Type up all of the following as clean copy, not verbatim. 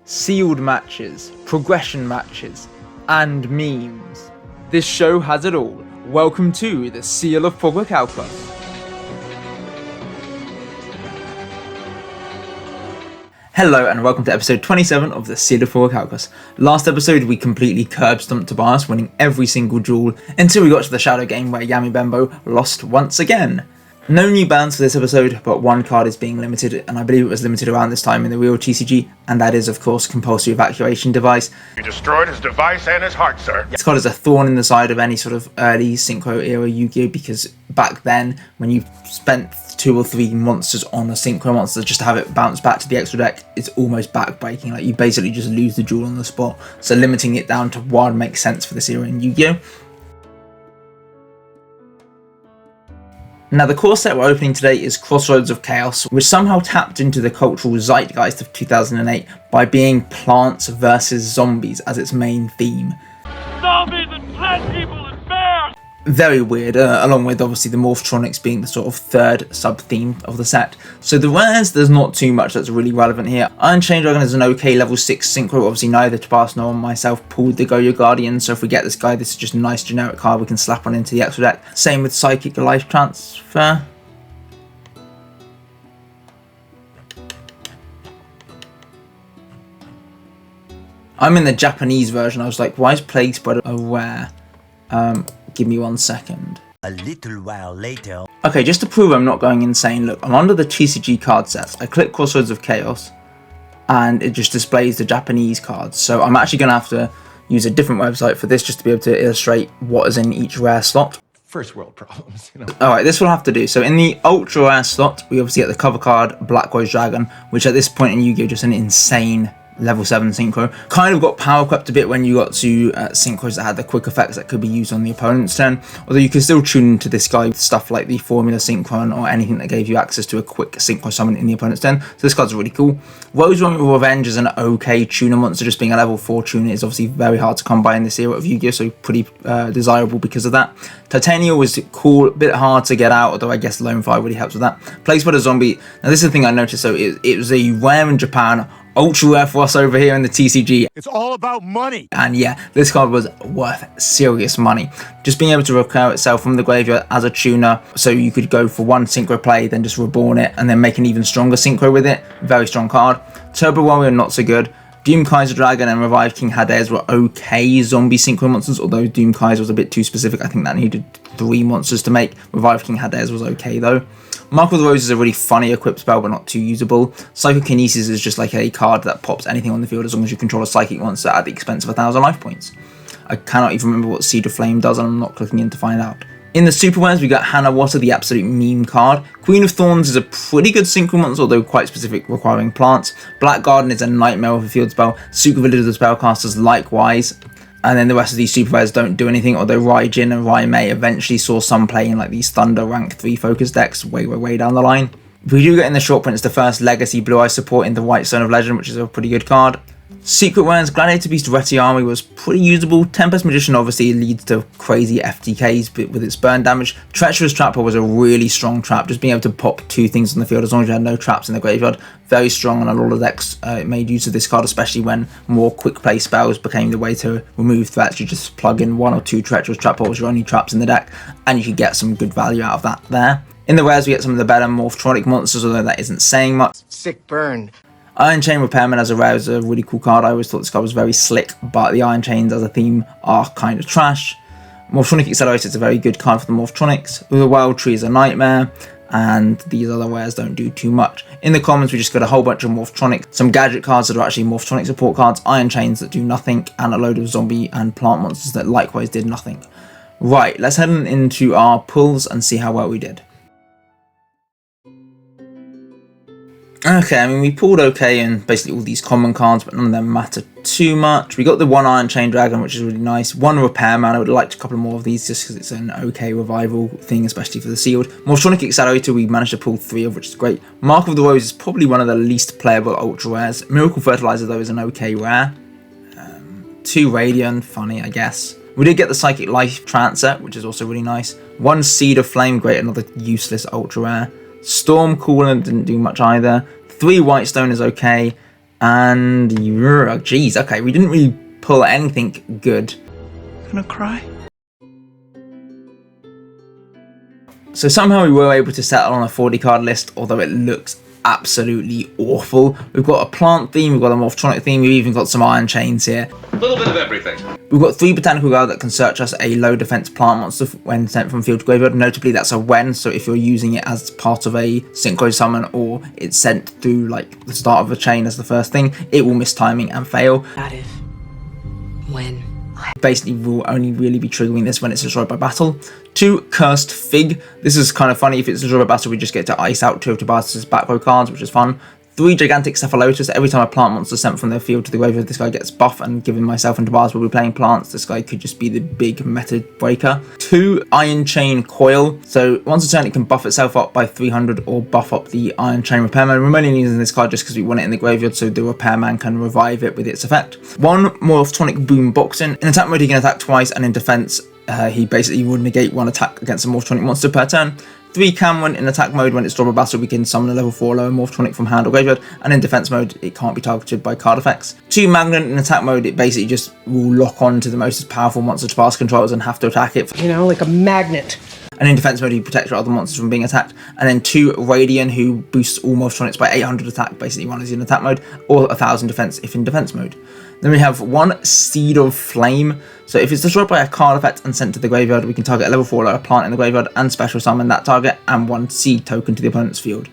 sealed matches, progression matches, and memes. This show has it all. Welcome to the Seal of Progrichalcos. Hello and welcome to episode 27 of the Seal of Progrichalcos. Last episode we completely curb stomped Tobias, winning every single duel until we got to the shadow game where Yami Bembo lost once again. No new bans for this episode, but one card is being limited, and I believe it was limited around this time in the real TCG, and that is of course compulsory evacuation device. You destroyed his device and his heart, sir. This card is a thorn in the side of any sort of early Synchro era Yu-Gi-Oh! Because back then, when you spent 2 or 3 monsters on a Synchro monster just to have it bounce back to the extra deck, it's almost backbreaking. Like, you basically just lose the duel on the spot, so limiting it down to 1 makes sense for this era in Yu-Gi-Oh! Now, the core set we're opening today is Crossroads of Chaos, which somehow tapped into the cultural zeitgeist of 2008 by being plants versus zombies as its main theme. Zombies and plant people and bears! Very weird, along with obviously the Morphtronics being the sort of third sub-theme of the set. So the rares, there's not too much that's really relevant here. Iron Chain Dragon is an okay level 6 Synchro. Obviously neither Tobias nor myself pulled the Go-Yo Guardian, so if we get this guy, this is just a nice generic card we can slap on into the extra deck. Same with Psychic Life Transfer. I'm in the Japanese version. I was like, why is Plague Spreader a rare? Give me 1 second. A little while later. Okay, just to prove I'm not going insane, look, I'm under the TCG card sets. I click Crossroads of Chaos, and it just displays the Japanese cards. So I'm actually going to have to use a different website for this just to be able to illustrate what is in each rare slot. First world problems, you know. Alright, this will have to do. So in the ultra rare slot, we obviously get the cover card, Black Rose Dragon, which at this point in Yu-Gi-Oh! Just an insane level 7 Synchro. Kind of got power crept a bit when you got to Synchros that had the quick effects that could be used on the opponent's turn, although you can still tune into this guy with stuff like the Formula Synchron or anything that gave you access to a quick Synchro summon in the opponent's turn, so this card's really cool. Rose Revenge is an okay tuner monster. Just being a level 4 tuner is obviously very hard to come by in this era of Yu-Gi-Oh! So pretty desirable because of that. Titania was cool, a bit hard to get out, although I guess Lone Fire really helps with that. Plague Spreader Zombie, now this is the thing I noticed, so it was a rare in Japan, ultra rare for us over here in the TCG. It's all about money. And yeah, this card was worth serious money. Just being able to recur itself from the graveyard as a tuner, so you could go for 1 Synchro play, then just reborn it, and then make an even stronger Synchro with it. Very strong card. Turbo Warrior, not so good. Doom Kaiser Dragon and Revive King Hades were okay zombie Synchro monsters, although Doom Kaiser was a bit too specific. I think that needed 3 monsters to make. Revive King Hades was okay though. Mark of the Rose is a really funny equipped spell, but not too usable. Psychokinesis is just like a card that pops anything on the field as long as you control a psychic monster at the expense of 1,000 life points. I cannot even remember what Seed of Flame does, and I'm not clicking in to find out. In the Super Rares, we got Hannah Water, the absolute meme card. Queen of Thorns is a pretty good Synchro monster, although quite specific, requiring plants. Black Garden is a nightmare of a field spell. Supervillage of the Spellcasters likewise. And then the rest of these Super Rares don't do anything, although Raijin and Raimei eventually saw some play in like these Thunder rank 3 focus decks way down the line. We do get in the short print, it's the first Legacy Blue Eye support in the White Stone of Legend, which is a pretty good card. Secret Rares, Gladiator Beast Retiari was pretty usable. Tempest Magician obviously leads to crazy FTKs with its burn damage. Treacherous Trapper was a really strong trap, just being able to pop 2 things on the field as long as you had no traps in the graveyard. Very strong, and a lot of decks made use of this card, especially when more quick play spells became the way to remove threats. You just plug in 1 or 2 Treacherous Trapper as your only traps in the deck, and you could get some good value out of that there. In the rares, we get some of the better Morphtronic monsters, although that isn't saying much. Sick burn. Iron Chain Repairman as a rare is a really cool card. I always thought this card was very slick, but the Iron Chains as a theme are kind of trash. Morphtronic Accelerator is a very good card for the Morphtronics. The Wild Tree is a nightmare, and these other rares don't do too much. In the commons, we just got a whole bunch of Morphtronics, some gadget cards that are actually Morphtronic support cards, Iron Chains that do nothing, and a load of zombie and plant monsters that likewise did nothing. Right, let's head into our pulls and see how well we did. Okay, I mean, we pulled okay in basically all these common cards, but none of them matter too much. We got the 1 Iron Chain Dragon, which is really nice. 1 Repairman, I would have liked a couple more of these just because it's an okay revival thing, especially for the sealed. Morphtronic Accelerator, we managed to pull 3 of, which is great. Mark of the Rose is probably one of the least playable ultra rares. Miracle Fertilizer, though, is an okay rare. 2 Radiant, funny, I guess. We did get the Psychic Life Transfer, which is also really nice. 1 Seed of Flame, great, another useless ultra rare. Storm Cooler didn't do much either. 3 White Stone is okay. And, geez, okay, we didn't really pull anything good. Gonna cry? So somehow we were able to settle on a 40 card list, although it looks absolutely awful. We've got a plant theme, we've got a Morphtronic theme, we've even got some iron chains here. A little bit of everything. We've got 3 Botanical Guard that can search us a low defense plant monster when sent from field to graveyard. Notably, that's a when, so if you're using it as part of a Synchro summon or it's sent through like the start of a chain as the first thing, it will miss timing and fail. Not if. When. Basically, we'll only really be triggering this when it's destroyed by battle. 2 Cursed Fig. This is kind of funny. If it's destroyed by battle, we just get to ice out 2 of Tobias's back row cards, which is fun. 3 Gigantic Cephalotus. Every time a plant monster is sent from their field to the graveyard, this guy gets buff, and given myself and Tobias will be playing plants, this guy could just be the big meta breaker. 2 Iron Chain Coil. So once a turn, it can buff itself up by 300 or buff up the Iron Chain Repairman. We're only using this card just because we want it in the graveyard, so the Repairman can revive it with its effect. 1 Morphtronic Boom Boxing. In attack mode, he can attack twice, and in defense, he basically would negate 1 attack against a Morphtronic monster per turn. 3 Cameron. In attack mode, when it's dropped by battle, we can summon a level 4 lower Morphtronic from hand or graveyard, and in defense mode, it can't be targeted by card effects. 2 Magnet. In attack mode, it basically just will lock on to the most powerful monster to pass controls and have to attack it. You know, like a magnet. And in defense mode, he protects other monsters from being attacked. And then 2 Radian, who boosts all Morphtronics by 800 attack, basically one is in attack mode, or 1000 defense if in defense mode. Then we have 1 Seed of Flame. So if it's destroyed by a card effect and sent to the graveyard, we can target a level 4 lower plant in the graveyard and special summon that target and 1 Seed token to the opponent's field.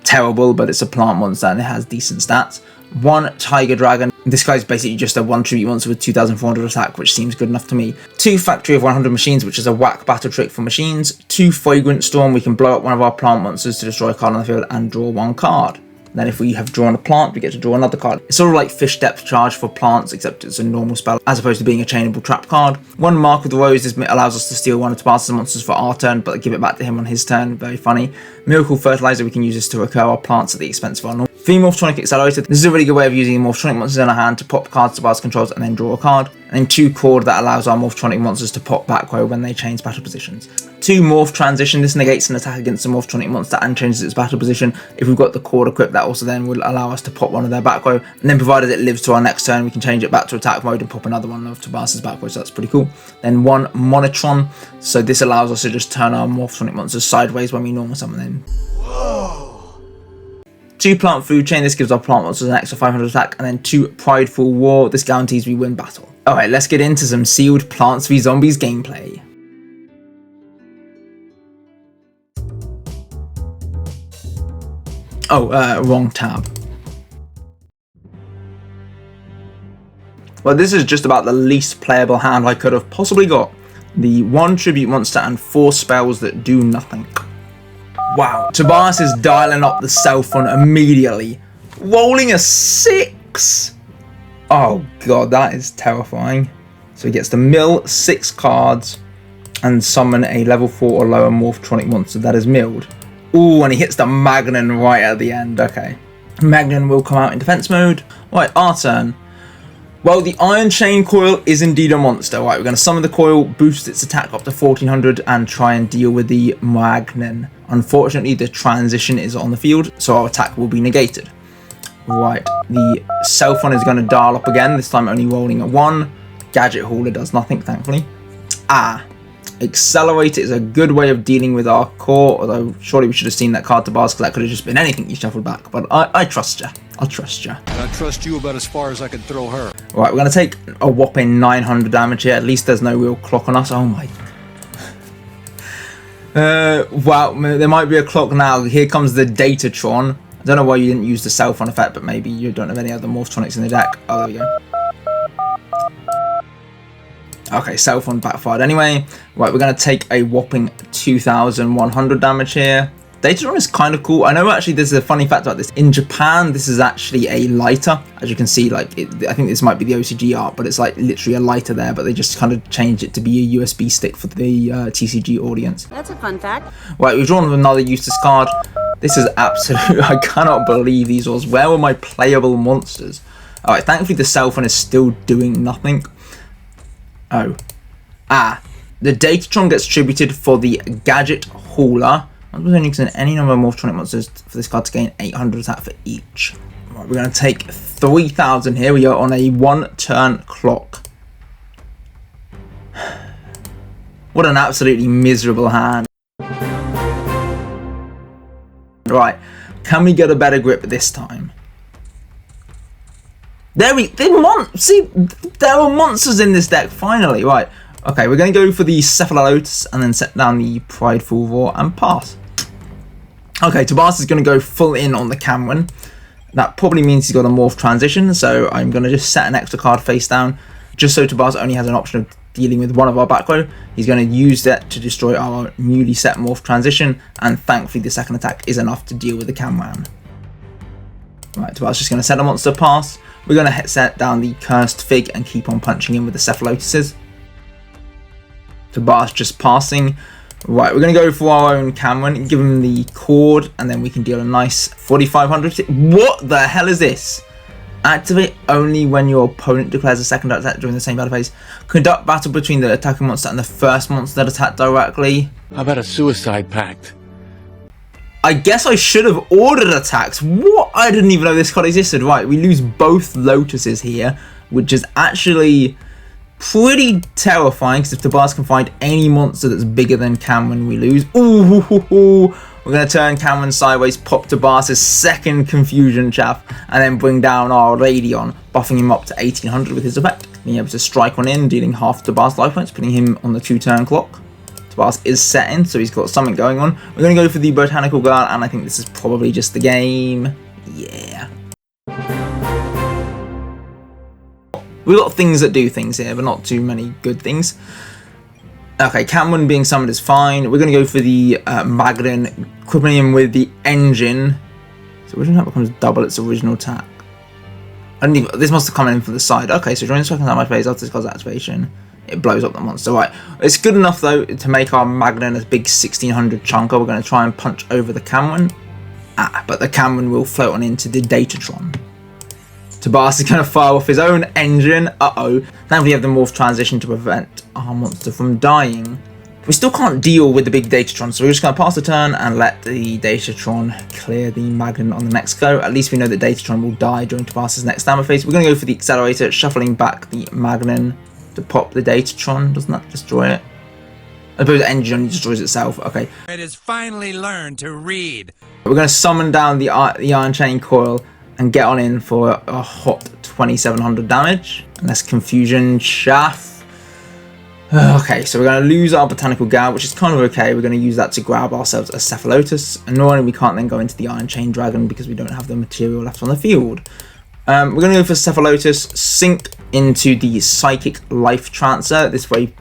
Terrible, but it's a plant monster and it has decent stats. 1 Tiger Dragon. This guy's basically just a 1 tribute monster with 2400 attack, which seems good enough to me. 2 Factory of 100 Machines, which is a whack battle trick for machines. 2 Fragrant Storm. We can blow up one of our plant monsters to destroy a card on the field and draw 1 card. Then if we have drawn a plant, we get to draw another card. It's sort of like Fish Depth Charge for plants, except it's a normal spell, as opposed to being a chainable trap card. 1 Mark of the Rose. This allows us to steal 1 of Tobias' monsters for our turn, but give it back to him on his turn. Very funny. Miracle Fertilizer. We can use this to recur our plants at the expense of our normal. 3 Morphtronic Accelerator. This is a really good way of using Morphtronic monsters in our hand to pop cards to Tobias controls and then draw a card. And then 2 Cord that allows our Morphtronic monsters to pop back row when they change battle positions. 2 Morph Transition. This negates an attack against a Morphtronic monster and changes its battle position. If we've got the Cord equipped, that also then will allow us to pop one of their back row. And then provided it lives to our next turn, we can change it back to attack mode and pop another one of Tobias's back row, so that's pretty cool. Then 1 Monotron. So this allows us to just turn our Morphtronic monsters sideways when we normal summon them. 2 Plant Food Chain. This gives our plant monsters an extra 500 attack. And then 2 Prideful War. This guarantees we win battle. Alright, let's get into some sealed Plants v Zombies gameplay. Oh, wrong tab. Well, this is just about the least playable hand I could have possibly got. The 1 Tribute Monster and 4 spells that do nothing. Wow. Tobias is dialing up the cell phone immediately. Rolling a 6! Oh god, that is terrifying. So he gets to mill 6 cards and summon a level 4 or lower Morphtronic monster that is milled. Ooh, and he hits the Magnon right at the end. Okay. Magnon will come out in defense mode. Right, our turn. Well, the Iron Chain Coil is indeed a monster. Right, we're going to summon the coil, boost its attack up to 1400 and try and deal with the Magnon. Unfortunately, the transition is on the field, so our attack will be negated. Right, the cell phone is going to dial up again, this time only rolling a 1. Gadget Hauler does nothing, thankfully. Accelerator is a good way of dealing with our core, although surely we should have seen that card to bars because that could have just been anything you shuffled back, but I trust you. I'll trust you. And I trust you about as far as I can throw her. Right, we're going to take a whopping 900 damage here. At least there's no real clock on us. Oh my. Wow, there might be a clock now. Here comes the Datatron. I don't know why you didn't use the cell phone effect, but maybe you don't have any other Morphtronics in the deck. Oh, there we go. Okay, cell phone backfired anyway. Right, we're going to take a whopping 2,100 damage here. Datatron is kind of cool. I know actually there's a funny fact about this. In Japan, this is actually a lighter. As you can see, like I think this might be the OCG art, but it's like literally a lighter there, but they just kind of changed it to be a USB stick for the TCG audience. That's a fun fact. Right, we've drawn another useless card. This is absolute. I cannot believe these was. Where were my playable monsters? Alright, thankfully the cell phone is still doing nothing. Oh. The Datatron gets tributed for the Gadget Hauler. I'm only using any number of Morphtronic monsters for this card to gain 800 attack for each. Right, we're going to take 3,000 here. We are on a 1-turn clock. What an absolutely miserable hand. Right, can we get a better grip this time? There are monsters in this deck, finally. Right, okay, we're going to go for the Cephalotus and then set down the Prideful Roar and pass. Okay, Tobias is going to go full in on the Camwin. That probably means he's got a Morph transition, so I'm going to just set an extra card face down, just so Tobias only has an option of dealing with one of our back row. He's going to use that to destroy our newly set Morph transition, and thankfully the second attack is enough to deal with the Camwan. Right, Tobias just going to set a monster pass. We're going to set down the Cursed Fig and keep on punching in with the Cephalotuses. Tobias just passing. Right, we're going to go for our own Camwan, give him the Cord, and then we can deal a nice 4,500. What the hell is this? Activate only when your opponent declares a second attack during the same battle phase. Conduct battle between the attacking monster and the first monster that attacked directly. How about a suicide pact? I guess I should have ordered attacks. What? I didn't even know this card existed. Right, we lose both Lotuses here, which is actually pretty terrifying, because if Tobias can find any monster that's bigger than Camwan, we lose. Ooh, we're going to turn Camwan sideways, pop Tobias' second Confusion Chaff, and then bring down our Radion, buffing him up to 1,800 with his effect. Being able to strike one in, dealing half Tobias life points, putting him on the 2-turn clock. Tobias is setting, so he's got something going on. We're going to go for the Botanical Guard, and I think this is probably just the game. Yeah. We've got things that do things here, but not too many good things. Okay, Camwan being summoned is fine. We're going to go for the Magdalene, crippling him with the Engine. So original attack becomes double its original attack. This must have come in from the side. Okay, so during the second damage phase after this card's activation, it blows up the monster. Right, it's good enough though to make our Magdalene a big 1,600 chunker. We're going to try and punch over the Camwan. But the Camwan will float on into the Datatron. Tobias is going to fire off his own engine. Now we have the Morph transition to prevent our monster from dying. We still can't deal with the big Datatron, so we're just going to pass the turn and let the Datatron clear the Magdalene on the next go. At least we know that Datatron will die during Tobias' next damage phase. We're going to go for the Accelerator, shuffling back the Magdalene to pop the Datatron. Doesn't that destroy it? I suppose the engine only destroys itself. Okay. It has finally learned to read. We're going to summon down the Iron Chain Coil and get on in for a hot 2,700 damage. And that's Confusion Chaff. Okay, so we're going to lose our Botanical Guard, which is kind of okay. We're going to use that to grab ourselves a Cephalotus. Annoyingly, we can't then go into the Iron Chain Dragon because we don't have the material left on the field. We're going to go for Cephalotus, sink into the Psychic Life Transfer. This way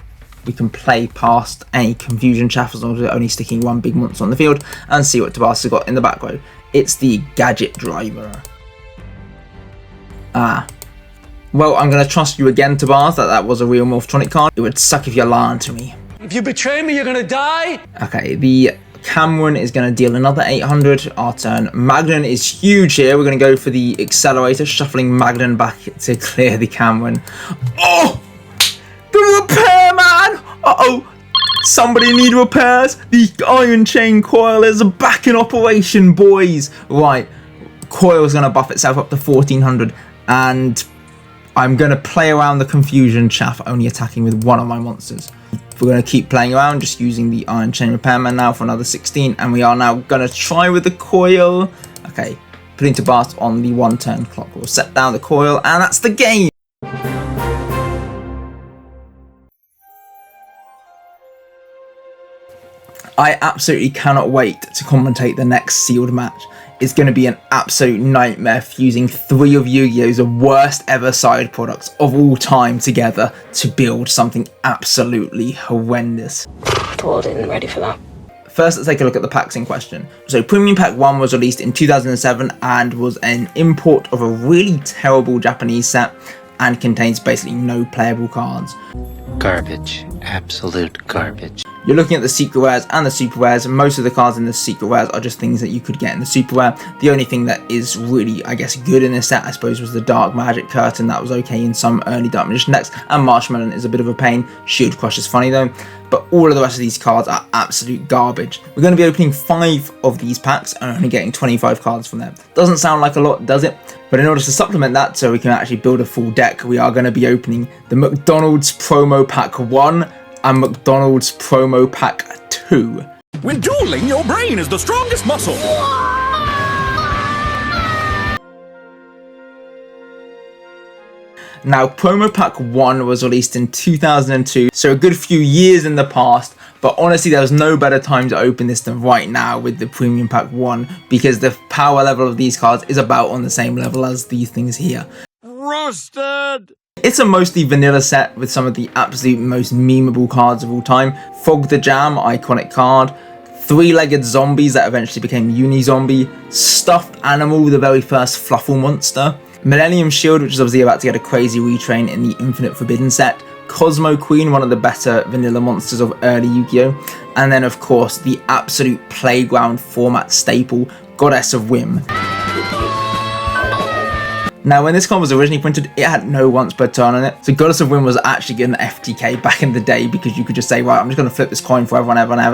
we can play past any Confusion Chaff as long as we're only sticking one big monster on the field, and see what Tobias has got in the back row. It's the Gadget Driver. Well, I'm going to trust you again, Tobias, that was a real Morphtronic card. It would suck if you lied to me. If you betray me, you're gonna die! Okay, the Camwan is going to deal another 800. Our turn. Magdalene is huge here. We're going to go for the Accelerator, shuffling Magdalene back to clear the Camwan. Oh! The repairman! Somebody need repairs. The Iron Chain Coil is back in operation, boys. Right, Coil's going to buff itself up to 1,400, and I'm going to play around the Confusion Chaff, only attacking with one of my monsters. We're going to keep playing around, just using the Iron Chain Repairman now for another 16, and we are now going to try with the Coil. Okay, putting Tobias on the 1-turn clock. We'll set down the Coil, and that's the game. I absolutely cannot wait to commentate the next sealed match. It's going to be an absolute nightmare fusing 3 of Yu-Gi-Oh's worst ever side products of all time together to build something absolutely horrendous. Told isn't ready for that. First, let's take a look at the packs in question. So Premium Pack 1 was released in 2007 and was an import of a really terrible Japanese set and contains basically no playable cards. Garbage. Absolute garbage. You're looking at the secret rares and the super rares. Most of the cards in the secret rares are just things that you could get in the super rare. The only thing that is really, I guess, good in this set, I suppose, was the Dark Magic Curtain. That was okay in some early Dark Magician decks. And Marshmallow is a bit of a pain. Shield Crush is funny though. but all of the rest of these cards are absolute garbage. We're going to be opening 5 of these packs and only getting 25 cards from them. Doesn't sound like a lot, does it? But in order to supplement that, so we can actually build a full deck, we are going to be opening the McDonald's Promo Pack 1 and McDonald's Promo Pack 2. When dueling, your brain is the strongest muscle. Now, Promo Pack 1 was released in 2002, so a good few years in the past, but honestly there was no better time to open this than right now with the Premium Pack 1, because the power level of these cards is about on the same level as these things here. Roasted! It's a mostly vanilla set with some of the absolute most memeable cards of all time. Fog the Jam, iconic card. 3-legged zombies that eventually became Uni-Zombie. Stuffed Animal, the very first Fluffle monster. Millennium Shield, which is obviously about to get a crazy retrain in the Infinite Forbidden set. Cosmo Queen, one of the better vanilla monsters of early Yu-Gi-Oh! And then of course the absolute playground format staple, Goddess of Whim. Now, when this card was originally printed, it had no once per turn on it. So Goddess of Whim was actually an FTK back in the day, because you could just say, right, I'm just going to flip this coin for everyone, ever. Flip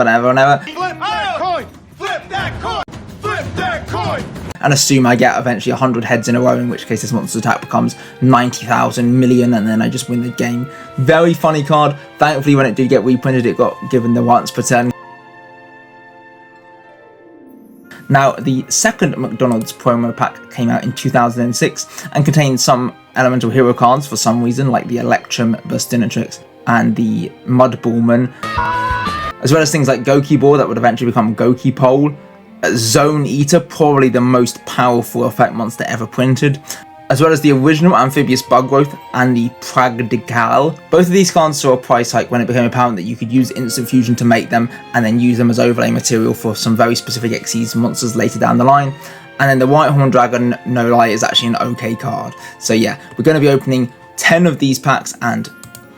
that coin! Flip that coin! Flip that coin! And assume I get eventually 100 heads in a row, in which case this monster's attack becomes 90,000 million, and then I just win the game. Very funny card. Thankfully, when it did get reprinted, it got given the once per turn. Now, the second McDonald's promo pack came out in 2006 and contained some elemental hero cards for some reason, like the Electrum Burstinatrix and the Mud Ballman, as well as things like Goki Ball that would eventually become Goki Pole, Zone Eater, probably the most powerful effect monster ever printed, as well as the original Amphibious Bug Growth and the Progrichalcos. Both of these cards saw a price hike when it became apparent that you could use Instant Fusion to make them and then use them as overlay material for some very specific Xyz monsters later down the line. And then the Whitehorn Dragon, no lie, is actually an okay card. So yeah, we're going to be opening 10 of these packs and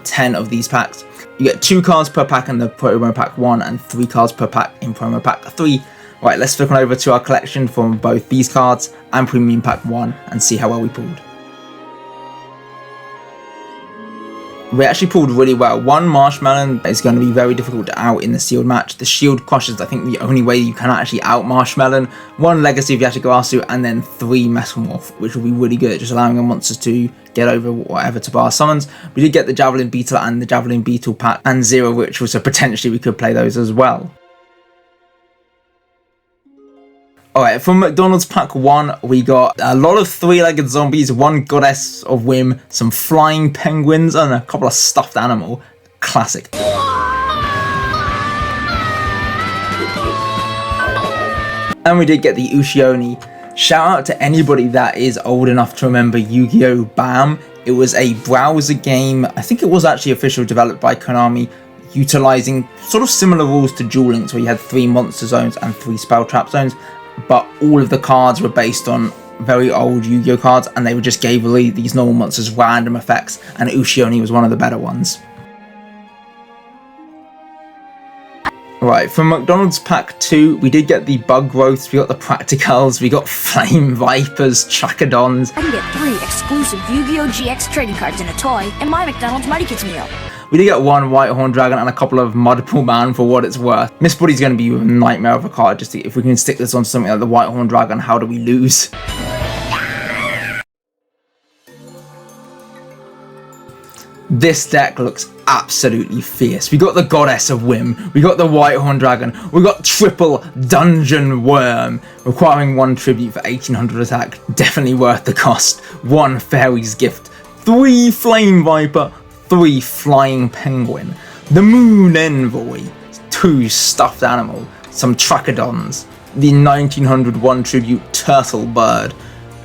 10 of these packs. You get 2 cards per pack in the Promo Pack 1 and 3 cards per pack in Promo Pack 3. Right, let's flip on over to our collection from both these cards and Premium Pack 1 and see how well we pulled. We actually pulled really well. 1 Marshmallow is going to be very difficult to out in the sealed match. The Shield Crush is, I think, the only way you can actually out Marshmallow. 1 Legacy of Yashigarasu, and then 3 Metamorph, which will be really good at just allowing our monsters to get over whatever to bar summons. We did get the Javelin Beetle and the Javelin Beetle pack and 0 Ritual, so potentially we could play those as well. Alright, from McDonald's Pack 1, we got a lot of 3-legged zombies, 1 Goddess of Whim, some flying penguins, and a couple of stuffed animal. Classic. And we did get the Ushioni. Shout out to anybody that is old enough to remember Yu-Gi-Oh! BAM! It was a browser game, I think it was actually officially developed by Konami, utilizing sort of similar rules to Duel Links, where you had 3 monster zones and 3 spell trap zones. But all of the cards were based on very old Yu-Gi-Oh! Cards, and they would just gave these normal monsters random effects, and Ushioni was one of the better ones. Right, from McDonald's Pack 2, we did get the Bug Growths, we got the Practicals, we got Flame Vipers, Trachodons. I can get 3 exclusive Yu-Gi-Oh! GX trading cards and a toy in my McDonald's Mighty Kids meal. We did get 1 Whitehorn Dragon and a couple of Mudpool Man for what it's worth. Miss Buddy's going to be a nightmare of a card. Just if we can stick this on something like the Whitehorn Dragon, how do we lose? This deck looks absolutely fierce. We got the Goddess of Whim, we got the Whitehorn Dragon, we got triple Dungeon Worm, requiring 1 tribute for 1800 attack. Definitely worth the cost. 1 Fairy's Gift, 3 Flame Viper, 3 Flying Penguin, the Moon Envoy, 2 Stuffed Animal, some Trachodons, the 1901 Tribute Turtle Bird,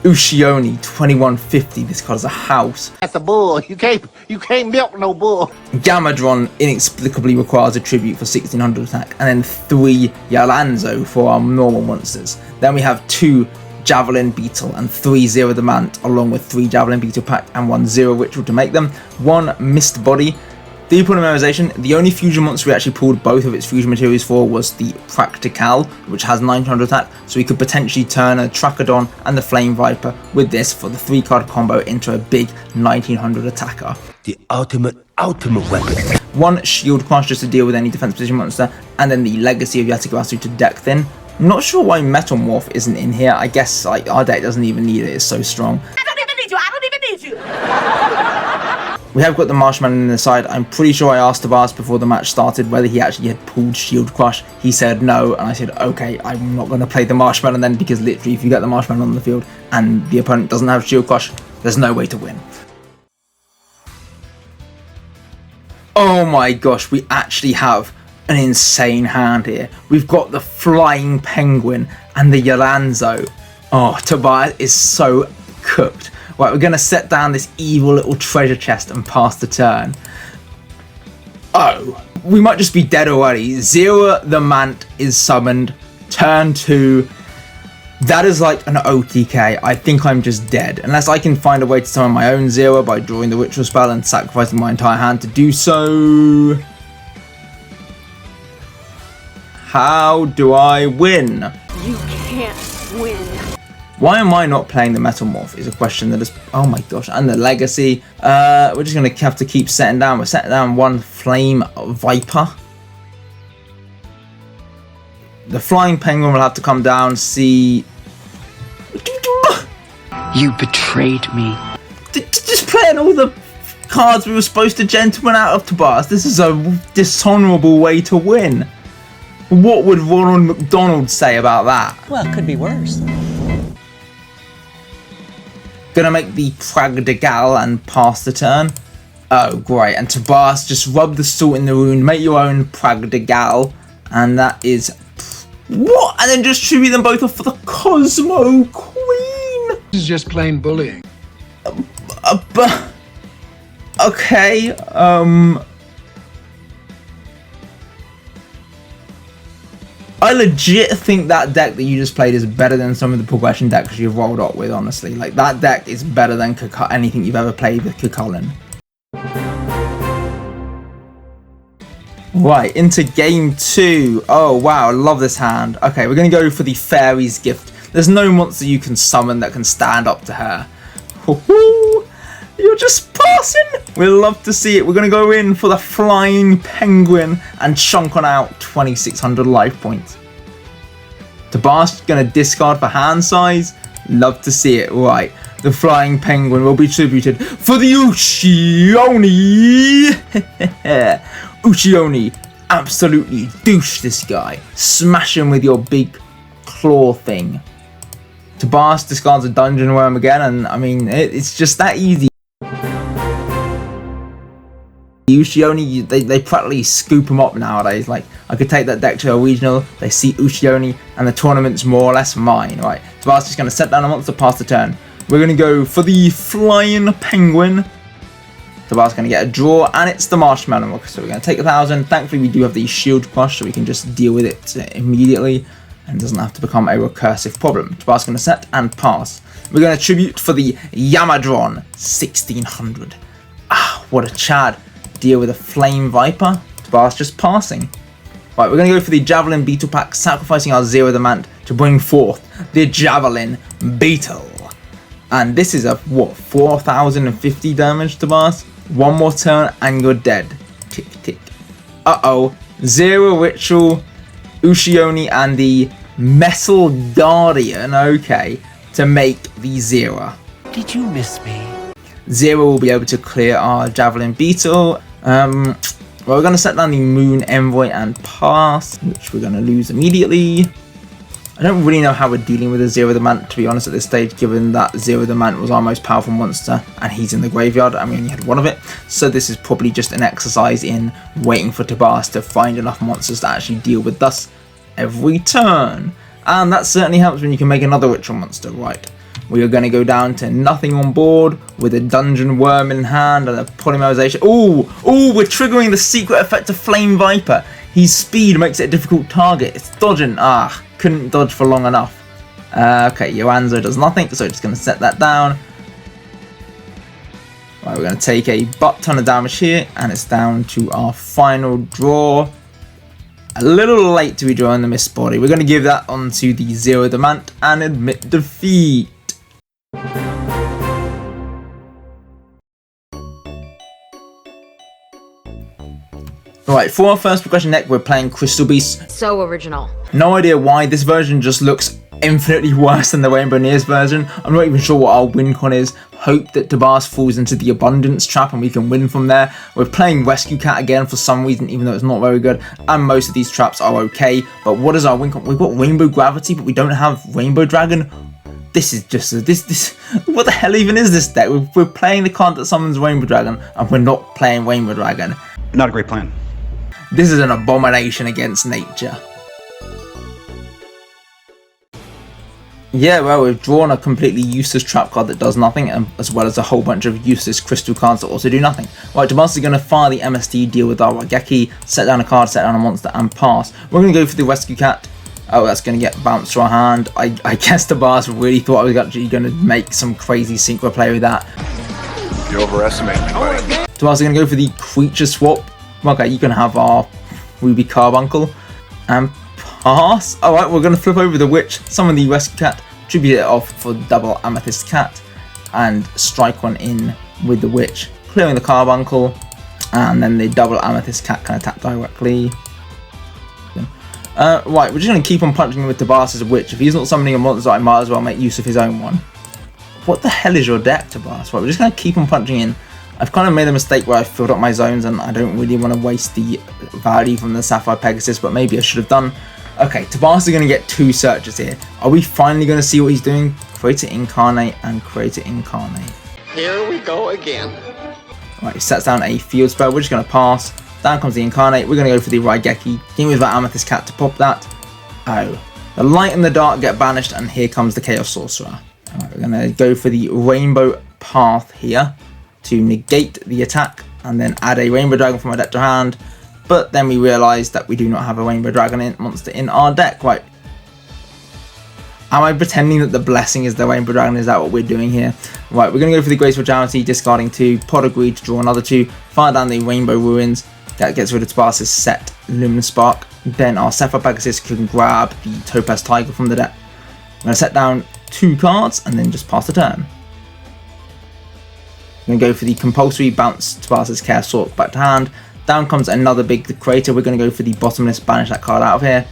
Ushioni 2150, this card is a house. That's a bull. You can't milk no bull. Gamadron inexplicably requires a tribute for 1600 attack, and then 3 Yalanzo for our normal monsters. Then we have 2 Javelin Beetle and 3 Zero Demand, along with 3 Javelin Beetle pack and 1 Zero Ritual to make them, 1 Mist Body, Depolymerization, the only fusion monster we actually pulled both of its fusion materials for was the Practical, which has 900 attack, so we could potentially turn a Trachodon and the Flame Viper with this for the 3-card combo into a big 1900 attacker. The ultimate weapon. 1 Shield Crush just to deal with any defense position monster, and then the Legacy of Yatagarasu to deck thin. I'm not sure why Metal Morph isn't in here. I guess like our deck doesn't even need it, it's so strong. I don't even need you. We have got the Marshmallow on the side. I'm pretty sure I asked Tabas before the match started whether he actually had pulled Shield Crush. He said no, and I said, okay, I'm not going to play the Marshmallow then, because literally if you get the Marshmallow on the field and the opponent doesn't have Shield Crush, there's no way to win. Oh my gosh, we actually have an insane hand here. We've got the Flying Penguin and the Yolanzo. Oh, Tobias is so cooked. Right, we're going to set down this evil little treasure chest and pass the turn. Oh, we might just be dead already. Zera the Mant is summoned. Turn 2. That is like an OTK. I think I'm just dead. Unless I can find a way to summon my own Zera by drawing the ritual spell and sacrificing my entire hand to do so. How do I win? You can't win. Why am I not playing the Metal Morph is a question that is... Oh my gosh, and the Legacy. We're just going to have to keep setting down. We're setting down 1 Flame Viper. The Flying Penguin will have to come down, see... You betrayed me. Just playing all the cards we were supposed to gentleman out of Tobias. This is a dishonourable way to win. What would Ronald McDonald say about that? Well, it could be worse. Gonna make the Pragdigal and pass the turn. Oh, great. And Tobias, just rub the salt in the wound, make your own Pragdigal. And that is... What? And then just tribute them both off for the Cosmo Queen. This is just plain bullying. Okay, I legit think that deck that you just played is better than some of the progression decks you've rolled up with, honestly. Like, that deck is better than anything you've ever played with Cucullin. Right, into game 2. Oh, wow, I love this hand. Okay, we're going to go for the Fairy's Gift. There's no monster you can summon that can stand up to her. Woohoo! You're just passing! We'll love to see it. We're going to go in for the Flying Penguin and chunk on out 2,600 life points. Tobias going to discard for hand size. Love to see it. Right. The Flying Penguin will be tributed for the Uchioni. Uchioni. Absolutely douche this guy. Smash him with your big claw thing. Tobias discards a Dungeon Worm again, and I mean, it's just that easy. Uchioni, they practically scoop them up nowadays. Like, I could take that deck to a regional, they see Uchioni, and the tournament's more or less mine. Right, Tobias is going to set down a monster, pass the turn. We're going to go for the Flying Penguin. Tobias is going to get a draw, and it's the Marshmallow. So we're going to take 1,000. Thankfully, we do have the Shield Crush, so we can just deal with it immediately, and it doesn't have to become a recursive problem. Tobias is going to set and pass. We're going to tribute for the Yamadron 1,600. Ah, what a Chad. Deal with a Flame Viper. Tobias just passing. Right, we're going to go for the Javelin Beetle pack, sacrificing our Zera the Mant to bring forth the Javelin Beetle. And this is a, what, 4,050 damage, Tobias? One more turn and you're dead. Tick, tick. Uh-oh. Zera Ritual, Uchioni, and the Metal Guardian, okay, to make the Zera. Did you miss me? Zera will be able to clear our Javelin Beetle. Well, we're going to set down the Moon Envoy and pass, which we're going to lose immediately. I don't really know how we're dealing with a Zera the Mant, to be honest, at this stage, given that Zera the Mant was our most powerful monster, and he's in the graveyard, and we only had one of it. So this is probably just an exercise in waiting for Tobias to find enough monsters to actually deal with us every turn. And that certainly helps when you can make another ritual monster, right? We are going to go down to nothing on board with a Dungeon Worm in hand and a Polymerization. Oh, we're triggering the secret effect of Flame Viper. His speed makes it a difficult target. It's dodging. Ah, couldn't dodge for long enough. Okay, Yoanzo does nothing, so just going to set that down. Right, we're going to take a butt ton of damage here, and it's down to our final draw. A little late to be drawing the Mist Body. We're going to give that onto the Zero Demand and admit defeat. Right, for our first progression deck, we're playing Crystal Beast. So original. No idea why. This version just looks infinitely worse than the Rainbow Nears version. I'm not even sure what our win con is. Hope that Tabas falls into the Abundance trap and we can win from there. We're playing Rescue Cat again for some reason, even though it's not very good. And most of these traps are okay. But what is our win con? We've got Rainbow Gravity, but we don't have Rainbow Dragon. This is just this. What the hell even is this deck? We're playing the card that summons Rainbow Dragon, and we're not playing Rainbow Dragon. Not a great plan. This is an abomination against nature. Yeah, well, we've drawn a completely useless trap card that does nothing, as well as a whole bunch of useless crystal cards that also do nothing. Right, Tabas is going to fire the MSD, deal with our Raigeki, set down a card, set down a monster, and pass. We're going to go for the Rescue Cat. Oh, that's going to get bounced to our hand. I guess Tabas really thought I was actually going to make some crazy synchro play with that. You overestimate me, buddy. Tabas is going to go for the Creature Swap. Okay, you can have our Ruby Carbuncle and pass. Alright, we're going to flip over the Witch, summon the Rescue Cat, tribute it off for double Amethyst Cat, and strike one in with the Witch, clearing the Carbuncle, and then the double Amethyst Cat can attack directly. Right, we're just going to keep on punching with Tabas as a Witch. If he's not summoning a monster, I might as well make use of his own one. What the hell is your deck, Tabas? Right, we're just going to keep on punching in. I've kind of made a mistake where I filled up my zones and I don't really want to waste the value from the Sapphire Pegasus, but maybe I should have done. Okay, Tabas is going to get two searches here. Are we finally going to see what he's doing? Creator Incarnate and Creator Incarnate. Here we go again. Right, he sets down a field spell. We're just going to pass. Down comes the Incarnate. We're going to go for the Raigeki. Game with that Amethyst Cat to pop that. Oh. The light and the dark get banished, and here comes the Chaos Sorcerer. Alright, we're going to go for the Rainbow Path here to negate the attack and then add a Rainbow Dragon from our deck to hand, but then we realise that we do not have a Rainbow Dragon monster in our deck. Right, am I pretending that the Blessing is the Rainbow Dragon? Is that what we're doing here? Right, we're going to go for the Graceful Charity, discarding 2, Pod Agreed to draw another 2, fire down the Rainbow Ruins, that gets rid of Tabas's set Luminous Spark, then our Sapphire Pegasus can grab the Topaz Tiger from the deck. I'm going to set down 2 cards and then just pass the turn. We're going to go for the compulsory bounce Tabas's Chaos Sword back to hand. Down comes another big creator. We're going to go for the Bottomless, banish that card out of here.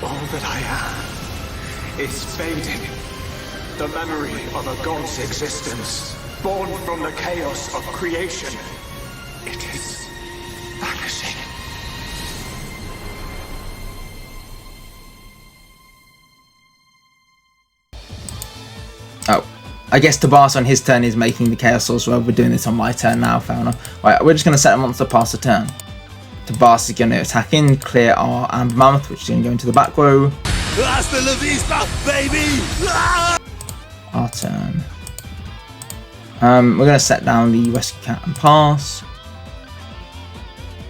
All that I am is fading. The memory of a god's existence, born from the chaos of creation. It is vanishing. Oh, I guess Tabas on his turn is making the Chaos Sorcerer. We're doing this on my turn now, fair enough. Right, we're just going to set a monster pass the turn. Tabas is going to attack in, clear our Amber Mammoth, which is going to go into the back row. Hasta la vista, baby! Our turn. We're going to set down the Rescue Cat and pass.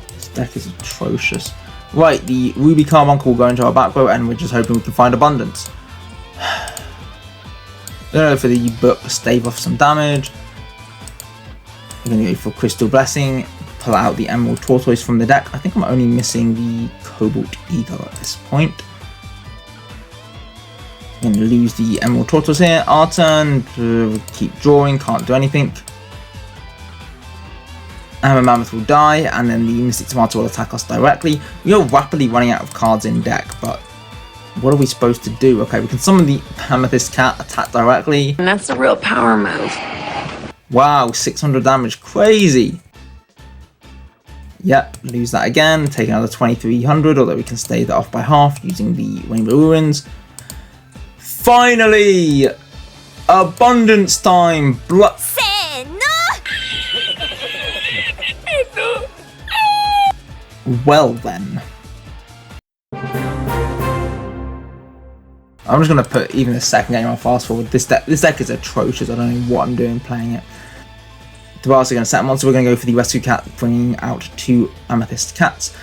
This deck is atrocious. Right, the Ruby Carbuncle will go into our back row, and we're just hoping we can find Abundance. We're going to go for the book, stave off some damage. We're going to go for Crystal Blessing, pull out the Emerald Tortoise from the deck. I think I'm only missing the Cobalt Eagle at this point. We're going to lose the Emerald Tortoise here. Our turn, keep drawing, can't do anything. Amber Mammoth will die, and then the Mystic Tomato will attack us directly. We are rapidly running out of cards in deck, but what are we supposed to do? Okay, we can summon the Amethyst Cat, attack directly. And that's a real power move. Wow, 600 damage, crazy. Yep, lose that again, take another 2300, although we can stave that off by half using the Rainbow Ruins. Finally! Abundance time! Well then. I'm just going to put even the second game on fast forward. This deck is atrocious. I don't know what I'm doing playing it. Tabas are going to set a monster. We're going to go for the Rescue Cat, bringing out 2 Amethyst Cats.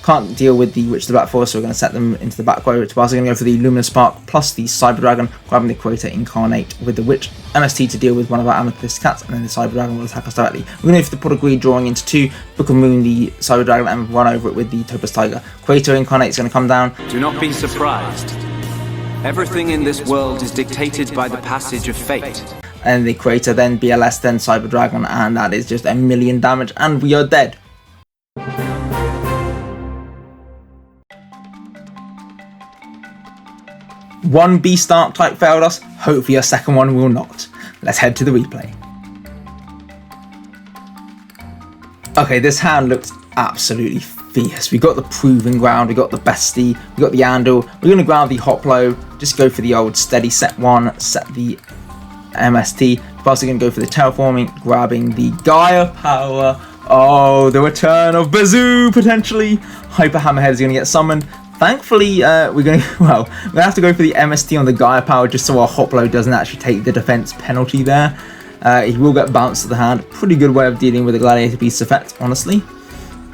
Can't deal with the Witch of the Black Forest, so we're going to set them into the back row. Tabas are going to go for the Luminous Spark plus the Cyber Dragon, grabbing the Creator Incarnate with the Witch. MST to deal with one of our Amethyst Cats, and then the Cyber Dragon will attack us directly. We're going to go for the Pot of Greed, drawing into 2, Book of Moon, the Cyber Dragon, and run over it with the Topaz Tiger. Creator Incarnate is going to come down. Do not be surprised. Everything in this world is dictated by the passage of fate. And the Creator, then BLS, then Cyber Dragon, and that is just 1,000,000 damage, and we are dead. One Beast Archetype failed us, hopefully a second one will not. Let's head to the replay. Okay, this hand looks absolutely fierce. We got the Proving Ground, we got the Bestie, we got the Andal. We're going to grab the Hoplo, just go for the old steady set 1, set the MST. Plus we're going to go for the Terraforming, grabbing the Gaia Power. Oh, the return of Bazoo, potentially. Hyper Hammerhead is going to get summoned. Thankfully, we're going to have to go for the MST on the Gaia Power just so our Hoplo doesn't actually take the defense penalty there. He will get bounced to the hand. Pretty good way of dealing with the Gladiator Beast effect, honestly.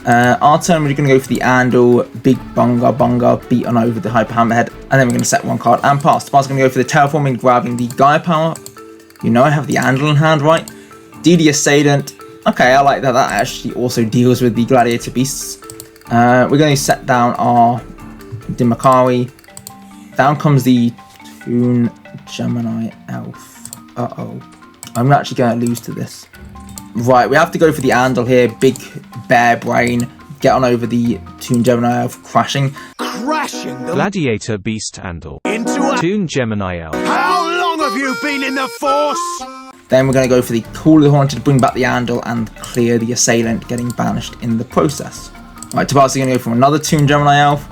Our turn, we're going to go for the Andal, big Bunga, beat on over the Hyper Hammerhead, and then we're going to set 1 card and pass. The pass is going to go for the Terraforming, grabbing the Gaia Power. You know I have the Andal in hand, right? DD Assailant. Okay, I like that. That actually also deals with the Gladiator Beasts. We're going to set down our Dimakari. Down comes the Toon Gemini Elf. Uh-oh. I'm actually going to lose to this. Right, we have to go for the Andal here. Big bear brain. Get on over the Toon Gemini Elf, crashing. Crashing the Gladiator Beast Andal. Into a Toon Gemini Elf. How long have you been in the Force? Then we're going to go for the Call of the Haunted to bring back the Andal and clear the Assailant, getting banished in the process. Right, Tabas is going to go for another Toon Gemini Elf.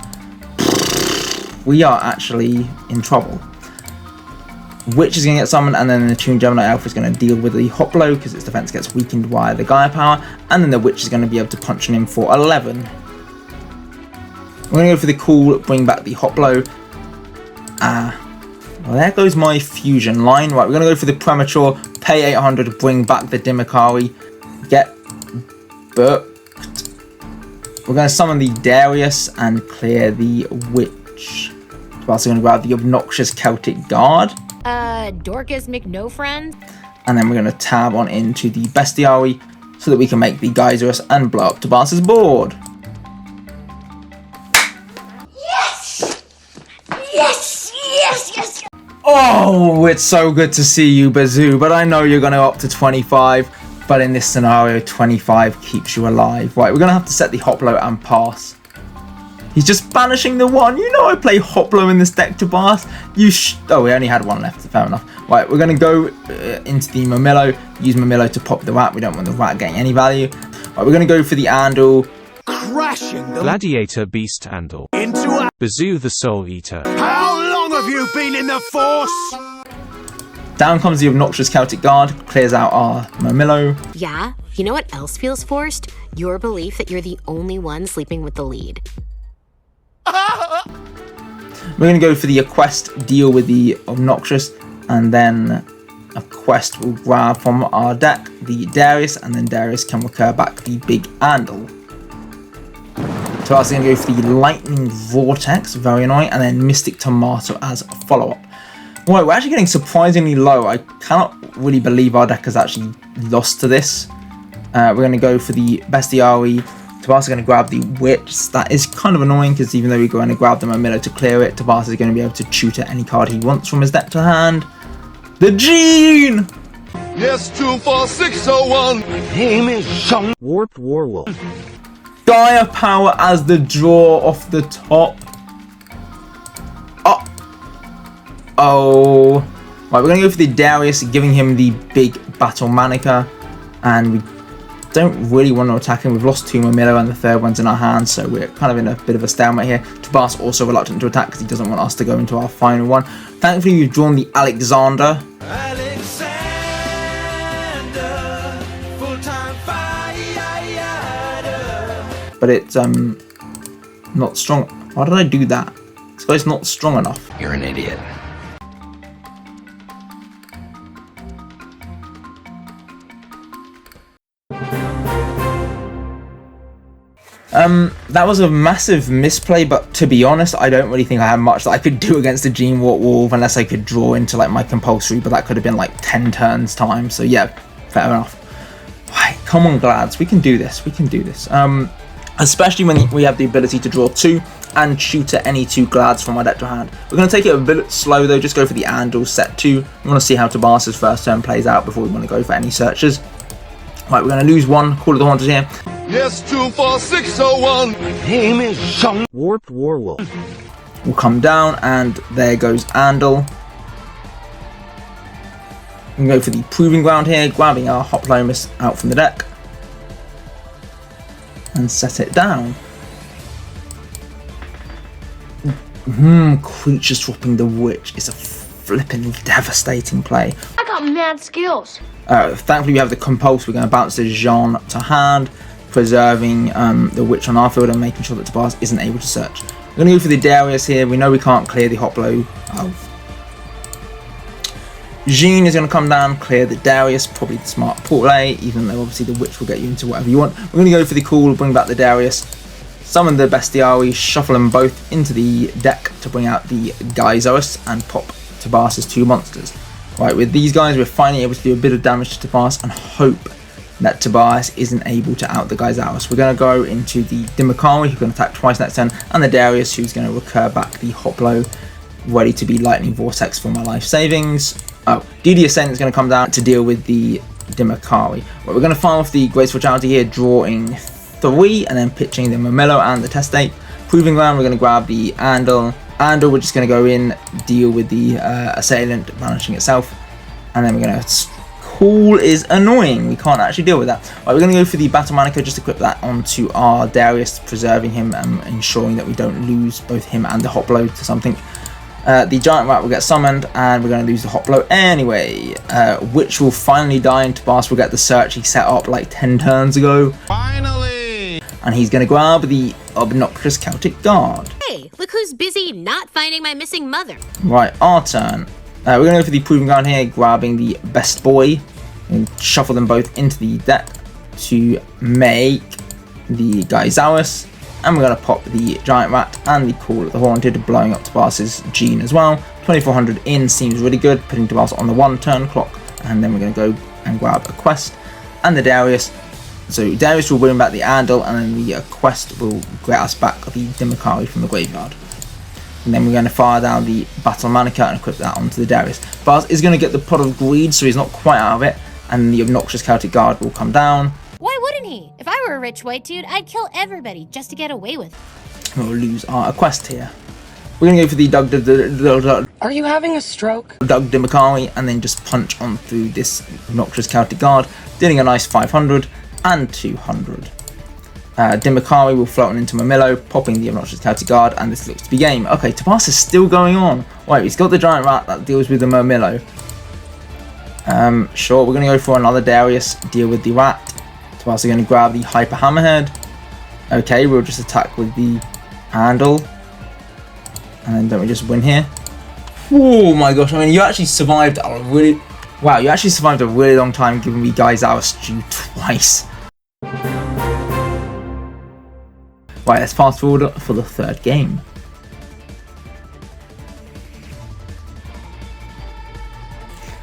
We are actually in trouble. Witch is going to get summoned, and then the Toon Gemini Elf is going to deal with the Hoplo because its defense gets weakened via the Gaia Power, and then the Witch is going to be able to punch on him for 11. We're going to go for the Cool, bring back the Hoplo. Well, there goes my fusion line. Right, we're going to go for the Premature, pay 800, bring back the Dimakari, get booked. We're going to summon the Darius and clear the Witch. We're also going to grab the Obnoxious Celtic Guard. Dorcas McNoFriend. And then we're going to tab on into the Bestiary so that we can make the Geyserus and blow up Tabas's board. Yes! Yes! Yes! Yes! Oh, it's so good to see you, Bazoo, but I know you're going to up to 25, but in this scenario, 25 keeps you alive. Right, we're going to have to set the Hoplo and pass. He's just banishing the 1. You know I play Hoplo in this deck, Tabas. Oh, we only had 1 left. Fair enough. Right, we're going to go into the Momillo. Use Momillo to pop the rat. We don't want the rat getting any value. Right, we're going to go for the Andal. Crashing the Gladiator Beast Andal. into a Bazoo the Soul Eater. How long have you been in the Force? Down comes the Obnoxious Celtic Guard. Clears out our Momillo. Yeah? You know what else feels forced? Your belief that you're the only one sleeping with the lead. We're going to go for the Quest, deal with the Obnoxious, and then a Quest will grab from our deck the Darius, and then Darius can recur back the big Andal. So I was going to go for the Lightning Vortex, very annoying, and then Mystic Tomato as a follow-up. Right, we're actually getting surprisingly low. I cannot really believe our deck has actually lost to this. We're going to go for the Bestiary. Tabas is going to grab the Witch. That is kind of annoying because even though we're going to grab the Momillo to clear it, Tabas is going to be able to tutor any card he wants from his deck to hand. The Gene! Yes, 24601. Name is Sean Warped Warwolf. Gaia Power as the draw off the top. Oh. Right, we're going to go for the Darius, giving him the big Battle Manica. And we don't really want to attack him. We've lost 2 Momillo and the third one's in our hands, so we're kind of in a bit of a stalemate here. Tabas also reluctant to attack because he doesn't want us to go into our final one. Thankfully, we've drawn the Alexander. But it's not strong. Why did I do that? This guy's not strong enough. You're an idiot. That was a massive misplay, but to be honest, I don't really think I had much that I could do against the Gene Wart Wolf unless I could draw into like my compulsory, but that could have been like 10 turns time. So yeah, fair enough. Right, come on, Glads, we can do this. We can do this. Especially when we have the ability to draw 2 and shoot at any 2 Glads from our deck to hand. We're going to take it a bit slow though, just go for the Andal set 2. We want to see how Tabas's first turn plays out before we want to go for any searches. Right, we're going to lose 1, Call of the Haunted here. Yes, 24601. My name is Sung Warped Warwolf. We'll come down, and there goes Andal. We can go for the Proving Ground here, grabbing our Hoplomus out from the deck. And set it down. Creatures dropping the Witch is a flipping devastating play. I got mad skills. Thankfully we have the Compulse. We're going to bounce the Jean to hand, preserving the Witch on our field and making sure that Tabas isn't able to search. We're going to go for the Darius here. We know we can't clear the Hoplo. Jean is going to come down, clear the Darius, probably the smart play, even though obviously the Witch will get you into whatever you want. We're going to go for the Cool, bring back the Darius, summon the Bestiari, shuffle them both into the deck to bring out the Gyzos and pop Tabas's 2 monsters. Right, with these guys, we're finally able to do a bit of damage to Tabas and hope that Tabas isn't able to out the Gyzos. We're going to go into the Dimakari, who's going to attack twice next turn, and the Darius, who's going to recur back the Hoplo, ready to be Lightning Vortex for my life savings. DD Ascent is going to come down to deal with the Dimakari. Right, we're going to fire off the Graceful Charity here, drawing 3, and then pitching the Momelo and the Testate. Proving Ground, we're going to grab the Andal. Andal, we're just going to go in, deal with the Assailant, banishing itself. And then we're going to... Cool is annoying. We can't actually deal with that. Right, we're going to go for the Battle Manica, just equip that onto our Darius, preserving him and ensuring that we don't lose both him and the Hoplo to something. The Giant Rat will get summoned, and we're going to lose the Hoplo anyway. Witch will finally die, and Tabas will get the search he set up like 10 turns ago. Finally! And he's going to grab the Obnoxious Celtic Guard. Hey, look who's busy not finding my missing mother. Right, our turn. We're going to go for the Proving Ground here, grabbing the Best Boy, and shuffle them both into the deck to make the Gyzos. And we're going to pop the Giant Rat and the Call of the Haunted, blowing up Tabas's Gene as well. 2400 in seems really good, putting Tabas on the 1 turn clock. And then we're going to go and grab a Quest and the Darius. So Darius will bring back the Andal, and then the Quest will get us back the Dimakari from the graveyard. And then we're going to fire down the Battle Manica and equip that onto the Darius. Bas is going to get the Pot of Greed, so he's not quite out of it. And the Obnoxious Celtic Guard will come down. Why wouldn't he? If I were a rich white dude, I'd kill everybody just to get away with it. We'll lose our Quest here. We're going to go for the Doug Are you having a stroke? Dimakari, and then just punch on through this Obnoxious Celtic Guard, dealing a nice 500 and 200. Dimakari will float on into Momelo, popping the Obnoxious Celtic Guard, and this looks to be game. Okay, Tabas is still going on. Right, he's got the Giant Rat that deals with the Momelo. Sure, we're going to go for another Darius, deal with the Rat. Tabas are going to grab the Hyper Hammerhead. Okay, we'll just attack with the Andal. And then don't we just win here? Oh my gosh, I mean, you actually survived a really... Wow, you actually survived a really long time giving me Gyzos Stew twice. Right, let's fast forward for the 3rd game.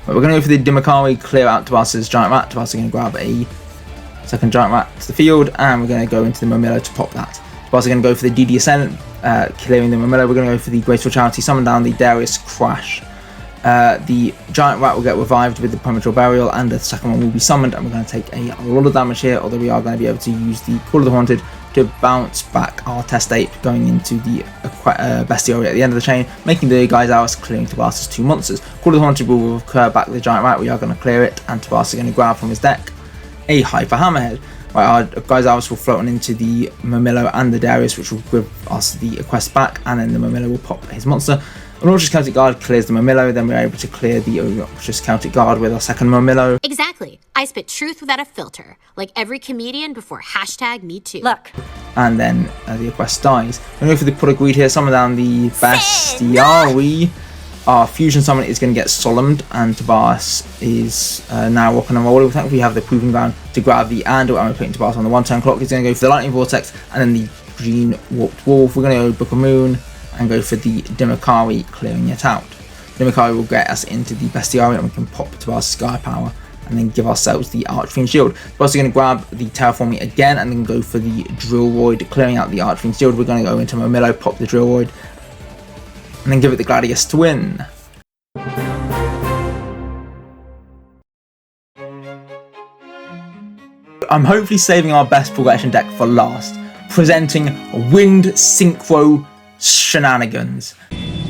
Right, we're going to go for the Dimakari, clear out Tabas's Giant Rat. Tabas are going to grab a 2nd Giant Rat to the field, and we're going to go into the Momelo to pop that. Tabas are going to go for the DD Ascendant, clearing the Momelo. We're going to go for the Graceful Charity, summon down the Darius, crash. The Giant Rat will get revived with the Premature Burial, and the second one will be summoned, and we're going to take a lot of damage here, although we are going to be able to use the Call of the Haunted to bounce back our Testate, going into the Bestiary at the end of the chain, making the Gyzos, clearing Tabas's 2 monsters. Call of the Haunted will recur back the Giant Rat. We are going to clear it, and Tabas are going to grab from his deck a Hyper Hammerhead. Right, our Gyzos will float on into the Momelo and the Darius, which will give us the quest back, and then the Momelo will pop his monster. Obnoxious Celtic Guard clears the Momelo, then we're able to clear the Obnoxious Celtic Guard with our 2nd Momelo. Exactly. I spit truth without a filter, like every comedian before #MeToo. Look. And then the quest dies. We're going to go for the Pot of Greed here, summon down the Bestiari, our fusion summon is going to get solemned, and Tobias is now rocking and rolling. Thankfully we have the proving ground to grab the Andal, and we're putting Tobias on the 1 turn clock. He's going to go for the lightning vortex and then the green warped wolf. We're going to go Book of Moon and go for the Dimikari, clearing it out. Dimikari will get us into the Bestiary, and we can pop Tobias Sky Power and then give ourselves the Archfiend Shield. We're also going to grab the Terraforming again and then go for the Drillroid, clearing out the Archfiend Shield. We're going to go into Momillo, pop the Drillroid, and then give it the Gladiator to win. I'm hopefully saving our best progression deck for last, presenting Wind Synchro Shenanigans.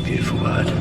Beautiful word.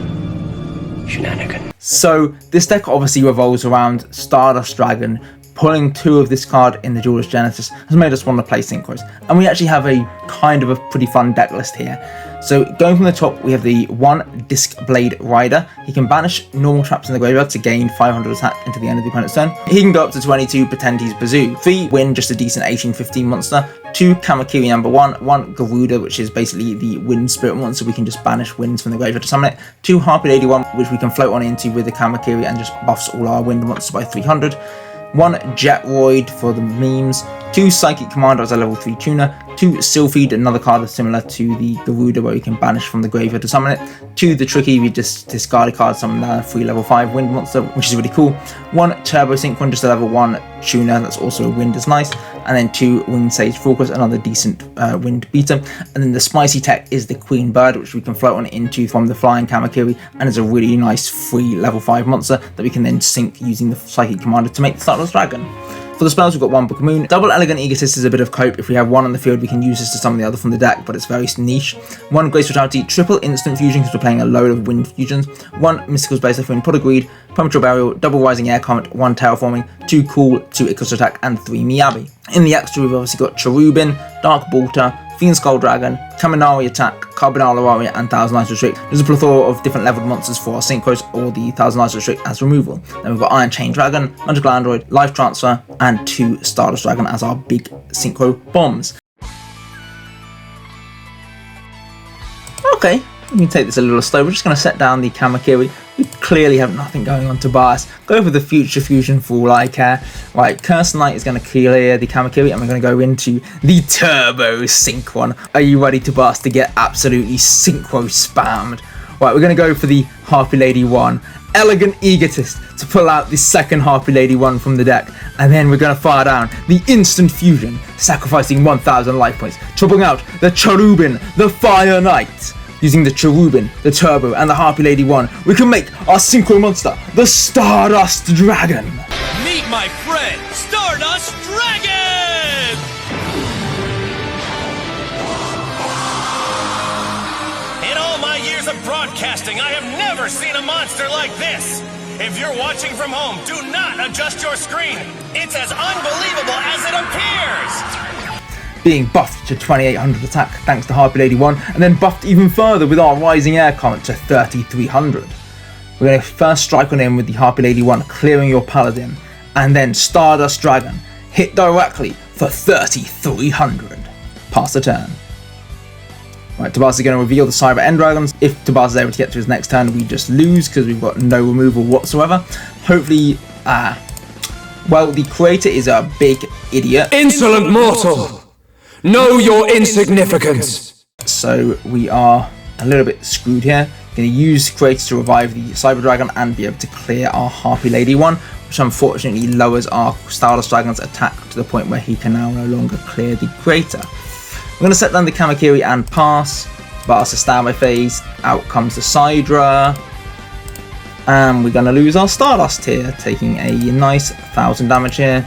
Shenanigan. So this deck obviously revolves around Stardust Dragon. Pulling 2 of this card in the Duelist Genesis has made us want to play Synchros, and we actually have a kind of a pretty fun deck list here. So going from the top, we have the 1 Disc Blade Rider. He can banish normal traps in the graveyard to gain 500 attack into the end of the opponent's turn. He can go up to 22, pretend he's Bazoo. 3 Wind, just a decent 18-15 monster. 2 Kamakiri number 1, 1 Garuda, which is basically the Wind Spirit monster. We can just banish winds from the graveyard to summon it. 2 Harpy Lady 1, which we can float on into with the Kamakiri and just buffs all our wind monsters by 300. 1 Jetroid for the memes, 2 Psychic Commander as a level 3 tuner, 2 Sylphied, another card similar to the Garuda where you can banish from the graveyard to summon it, 2 The Tricky, we just discard a card, summon a free level 5 wind monster, which is really cool, 1 Turbo Synchron, just a level 1 tuner, that's also a wind, is nice, and then 2 Winged Sage Focus, another decent wind beater, and then the spicy tech is the Queen Bird, which we can float on into from the Flying Kamakiri, and is a really nice free level 5 monster that we can then sync using the Psychic Commander to make the Stardust Dragon. For the spells, we've got 1 Book of Moon. Double Elegant Egotist is a bit of cope. If we have 1 on the field, we can use this to summon the other from the deck, but it's very niche. 1 Grace Vitality, triple instant fusion because we're playing a load of wind fusions. 1 Mystical Space Offering, Pot of Greed, Premature Burial, double Rising Air Comet, 1 Terraforming, 2 Cool, 2 Icarus Attack, and 3 Miyabi. In the extra, we've obviously got Cherubin, Dark Bolter, Fiend Skull Dragon, Kaminari Attack, Carbonara Warrior, and Thousand Eyes Restrict. There's a plethora of different leveled monsters for our Synchros, or the Thousand Eyes Restrict as removal. Then we've got Iron Chain Dragon, Magical Android, Life Transfer, and 2 Stardust Dragon as our big Synchro bombs. Okay, we can take this a little slow. We're just going to set down the Kamakiri. We clearly have nothing going on Tobias. Go for the Future Fusion for all I care. Right, Curse Knight is going to clear the Kamakiri, and we're going to go into the Turbo Synchron. Are you ready, Tobias, to get absolutely Synchro spammed? Right, we're going to go for the Harpy Lady 1. Elegant Egotist to pull out the second Harpy Lady 1 from the deck. And then we're going to fire down the Instant Fusion, sacrificing 1000 life points, chopping out the Cherubin, the Fire Knight. Using the Cherubin, the Turbo, and the Harpy Lady 1, we can make our Synchro monster, the Stardust Dragon. Meet my friend, Stardust Dragon! In all my years of broadcasting, I have never seen a monster like this. If you're watching from home, do not adjust your screen. It's as unbelievable as it appears. Being buffed to 2800 attack thanks to Harpy Lady 1, and then buffed even further with our Rising Air Comet to 3300. We're going to first strike on him with the Harpy Lady 1, clearing your Paladin, and then Stardust Dragon, hit directly for 3300. Pass the turn. Right, Tobias is going to reveal the Cyber End Dragons. If Tobias is able to get to his next turn, we just lose because we've got no removal whatsoever. Hopefully, well, the creator is a big idiot. Insolent mortal! Know your insignificance! So we are a little bit screwed here. Going to use Creator to revive the Cyber Dragon and be able to clear our Harpy Lady 1, which unfortunately lowers our Stardust Dragon's attack to the point where he can now no longer clear the Creator. We're going to set down the Kamakiri and pass. Tobias a standby phase. Out comes the Sidra. And we're going to lose our Stardust here, taking a nice 1000 damage here.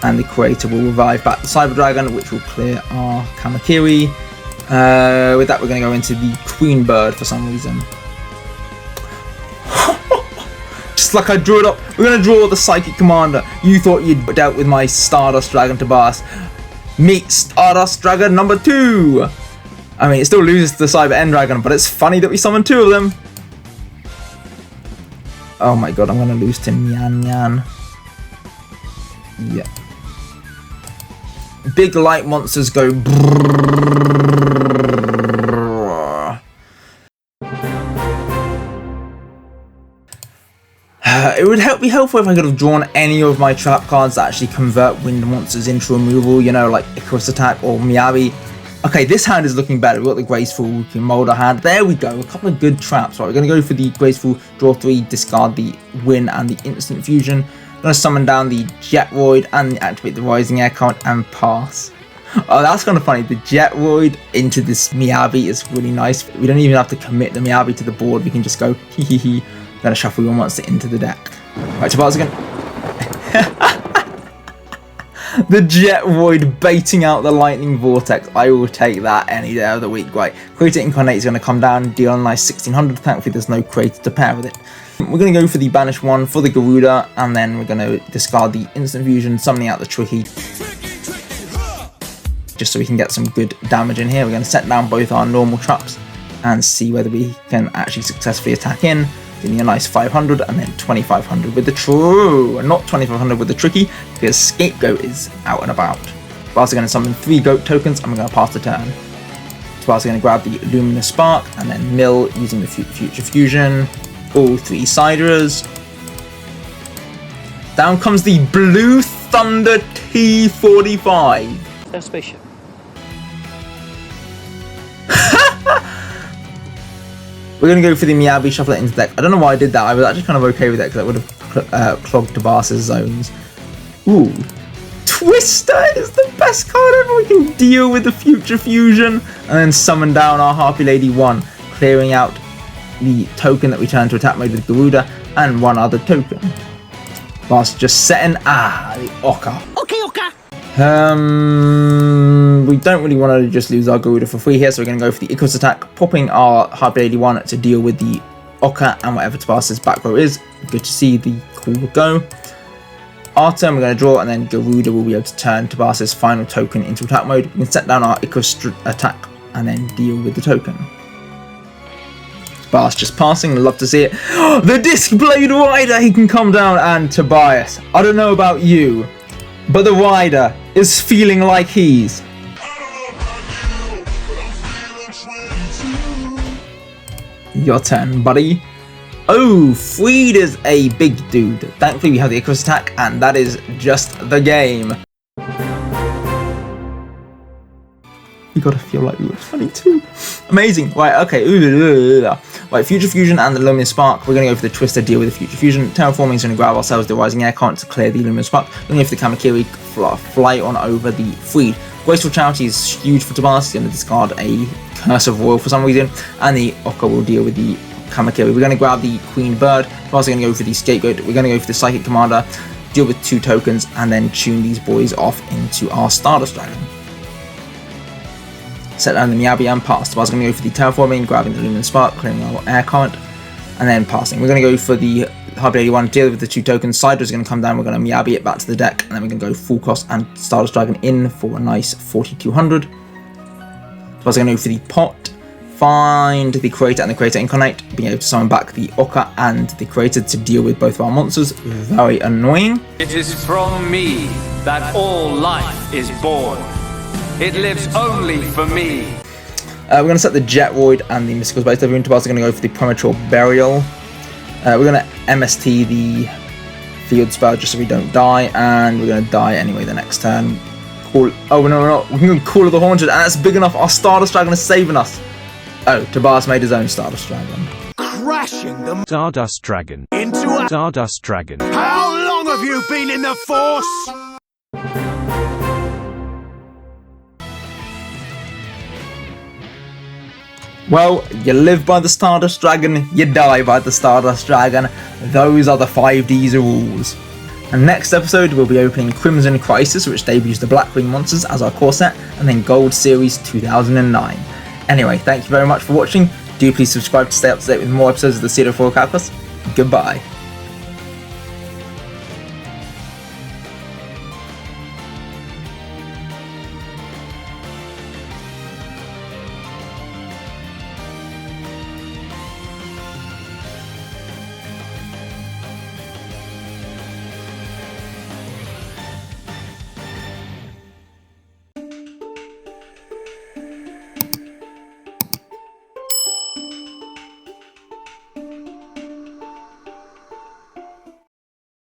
And the Creator will revive back the Cyber Dragon, which will clear our Kamakiri. With that, we're going to go into the Queen Bird for some reason. Just like I drew it up, we're going to draw the Psychic Commander. You thought you'd dealt with my Stardust Dragon, Tobias. Meet Stardust Dragon number 2. I mean, it still loses to the Cyber End Dragon, but it's funny that we summoned 2 of them. Oh my god, I'm going to lose to Nyan Nyan. Yeah. Big light monsters go brrrr. be helpful if I could have drawn any of my trap cards that actually convert wind monsters into removal, you know, like Icarus Attack or Miyabi. Okay, this hand is looking better. We've got the Graceful Rookie Molder hand. There we go, a couple of good traps. Right, we're going to go for the Graceful, draw 3, discard the Win and the Instant Fusion. I'm going to summon down the Jetroid and activate the Rising Air card and pass. Oh, that's kind of funny. The Jetroid into this Miyabi is really nice. We don't even have to commit the Miyabi to the board. We can just go, hee hee hee. Going to shuffle your monster into the deck. Right, Tabars again. The Jetroid baiting out the Lightning Vortex. I will take that any day of the week. Right, Creator Incarnate is going to come down, deal a nice 1600. Thankfully, there's no Creator to pair with it. We're going to go for the Banish one for the Garuda, and then we're going to discard the Instant Fusion, summoning out the Tricky. Just so we can get some good damage in here. We're going to set down both our normal traps and see whether we can actually successfully attack in. Giving a nice 500 and then 2500 with the true, not 2500 with the Tricky, because Scapegoat is out and about. Tabars are going to summon 3 goat tokens and we're going to pass the turn. Tabars are going to grab the Luminous Spark and then mill using the Future Fusion. All 3 Siders. Down comes the Blue Thunder T45. No spaceship. We're going to go for the Miyabi, shuffle it into the deck. I don't know why I did that. I was actually kind of okay with that because it would have clogged Tabars' zones. Ooh. Twister is the best card ever. We can deal with the Future Fusion and then summon down our Harpy Lady 1, clearing out the token that we turn to attack mode with Garuda and one other token. Tabars just setting. The Oka. Okay, Oka. We don't really want to just lose our Garuda for free here, so we're going to go for the Icarus Attack, popping our Harpy Lady 1 to deal with the Oka and whatever Tabars' back row is. Good to see the call go. Our turn, we're going to draw, and then Garuda will be able to turn Tabars' final token into attack mode. We can set down our Icarus Attack and then deal with the token. Tabars just passing, love to see it. The Disc Blade Rider, he can come down, and Tobias, I don't know about you, but the Rider is feeling like he's... Your turn, buddy. Oh, Freed is a big dude. Thankfully, we have the Icarus Attack, and that is just the game. You gotta feel like we were 22. Amazing. Right, okay. Right, Future Fusion and the Luminous Spark. We're gonna go for the Twister, deal with the Future Fusion. Terraforming is gonna grab ourselves the Rising Air Current to clear the Luminous Spark. We're gonna go for the Kamakiri, fly on over the Freed. Graceful Charity is huge for Tabars. He's gonna discard a Curse of Royal for some reason, and the Oka will deal with the Kamakiri. We're gonna grab the Queen Bird. We're also gonna go for the Scapegoat. We're gonna go for the Psychic Commander, deal with 2 tokens, and then tune these boys off into our Stardust Dragon. Set down the Miyabi and pass. So I was going to go for the Terraforming, grabbing the Luminous Spark, clearing our air current, and then passing. We're going to go for the Harpy Lady 1, deal with the 2 tokens. Cider is going to come down, we're going to Miyabi it back to the deck, and then we're going to go full cost and Stardust Dragon in for a nice 4200. So I was going to go for the pot, find the Creator and the Creator Incarnate, being able to summon back the Oka and the Creator to deal with both of our monsters. Very annoying. It is from me that all life is born. It lives only for me. We're going to set the Jetroid and the Mystical Space Devil. Tabars are going to go for the Premature Burial. We're going to MST the Field Spell just so we don't die, and we're going to die anyway the next turn. Call. Oh no, we're not. We're going to Call of the Haunted, and that's big enough. Our Stardust Dragon is saving us. Oh, Tabars made his own Stardust Dragon. Crashing the Stardust Dragon. Into a Stardust Dragon. How long have you been in the Force? Well, you live by the Stardust Dragon, you die by the Stardust Dragon. Those are the 5Ds rules. And next episode, we'll be opening Crimson Crisis, which debuts the Blackwing monsters as our core set, and then Gold Series 2009. Anyway, thank you very much for watching. Do please subscribe to stay up to date with more episodes of the CSOC Overview. Goodbye.